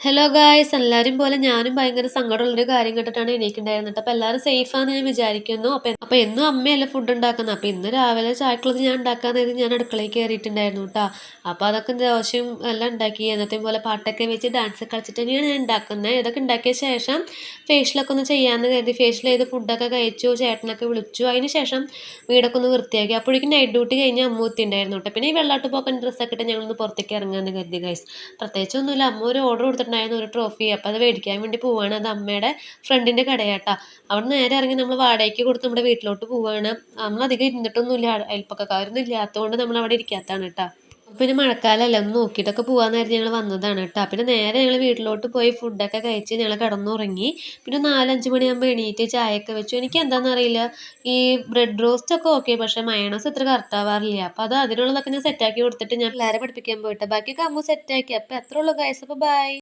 Hello guys എല്ലാരും പോലെ ഞാനും ഭയങ്കര സങ്കടമുള്ളൊരു കാര്യം കേട്ടിട്ടാണ് എണീക്കുണ്ടായിരുന്നത്. അപ്പോൾ എല്ലാവരും സേഫാന്ന് ഞാൻ വിചാരിക്കുന്നു. അപ്പോൾ എന്നും അമ്മയല്ലേ ഫുഡ് ഉണ്ടാക്കുന്നത്. അപ്പോൾ ഇന്ന് രാവിലെ ചായക്കുള്ളത് ഞാൻ ഉണ്ടാക്കാന്ന് കരുതി ഞാൻ അടുക്കളയിൽ കയറിയിട്ടുണ്ടായിരുന്നു കേട്ടോ. അപ്പോൾ അതൊക്കെ ദോശയും എല്ലാം ഉണ്ടാക്കി എന്നത്തെയും പോലെ പാട്ടൊക്കെ വെച്ച് ഡാൻസ് കളിച്ചിട്ട് തന്നെയാണ് ഞാൻ ഉണ്ടാക്കുന്നത്. ഇതൊക്കെ ഉണ്ടാക്കിയ ശേഷം ഫേഷ്യലൊക്കെ ഒന്ന് ചെയ്യാമെന്ന് കരുതി ഫേഷ്യൽ ചെയ്ത് ഫുഡൊക്കെ കഴിച്ചു, ചേട്ടനൊക്കെ വിളിച്ചു. അതിന് ശേഷം വീടൊക്കെ ഒന്ന് വൃത്തിയാക്കി. അപ്പോഴേക്കും നൈറ്റ് ഡ്യൂട്ടി കഴിഞ്ഞ് അമ്മ എത്തിയിട്ടുണ്ടായിരുന്നു കേട്ടോ. പിന്നെ ഈ വെള്ളാട്ട് പോക്കൻ ഡ്രസ്സൊക്കെ ഇട്ട് ഞങ്ങളൊന്ന് പുറത്തേക്ക് ഇറങ്ങാമെന്ന് കരുതി ഗൈസ്. പ്രത്യേകിച്ചൊന്നുമില്ല, അമ്മ ഒരു ഓർഡർ കൊടുത്തിട്ടുണ്ടായിരുന്നു, ഒരു ട്രോഫി. അപ്പോൾ അത് മേടിക്കാൻ വേണ്ടി പോവാണ്. അത് അമ്മയുടെ ഫ്രണ്ടിൻ്റെ കടയാട്ടാ. അവിടെ നേരെ ഇറങ്ങി നമ്മൾ വാടകയ്ക്ക് കൊടുത്ത് നമ്മുടെ വീട്ടിലോട്ട് പോവാണ്. നമ്മൾ അധികം ഇരുന്നിട്ടൊന്നുമില്ല, അയൽപ്പക്കക്കാരൊന്നും ഇല്ലാത്തതുകൊണ്ട് നമ്മൾ അവിടെ ഇരിക്കാത്തതാണ് കേട്ടോ. പിന്നെ മഴക്കാലമല്ലേ, ഒന്ന് നോക്കിയിട്ടൊക്കെ പോകാമെന്ന് ഞങ്ങൾ വന്നതാണ് കേട്ടോ. പിന്നെ നേരെ ഞങ്ങൾ വീട്ടിലോട്ട് പോയി ഫുഡൊക്കെ കഴിച്ച് ഞങ്ങൾ കിടന്നുറങ്ങി. പിന്നെ 4-5 മണിയാകുമ്പോൾ എണീറ്റ് ചായയൊക്കെ വെച്ചു. എനിക്ക് എന്താണെന്നറിയില്ല, ഈ ബ്രെഡ് റോസ്റ്റ് ഒക്കെ ഓക്കെ, പക്ഷേ മയണൈസ് ഇത്ര കറക്റ്റാവാറില്ല. അപ്പോൾ അതിനുള്ളതൊക്കെ ഞാൻ സെറ്റാക്കി കൊടുത്തിട്ട് ഞാൻ പിള്ളേരെ പഠിപ്പിക്കാൻ പോയിട്ട് ബാക്കിയൊക്കെ അമ്മ സെറ്റാക്കി. അപ്പോൾ അത്രേ ഉള്ളൂ ഗൈസ്. അപ്പോൾ ബൈ.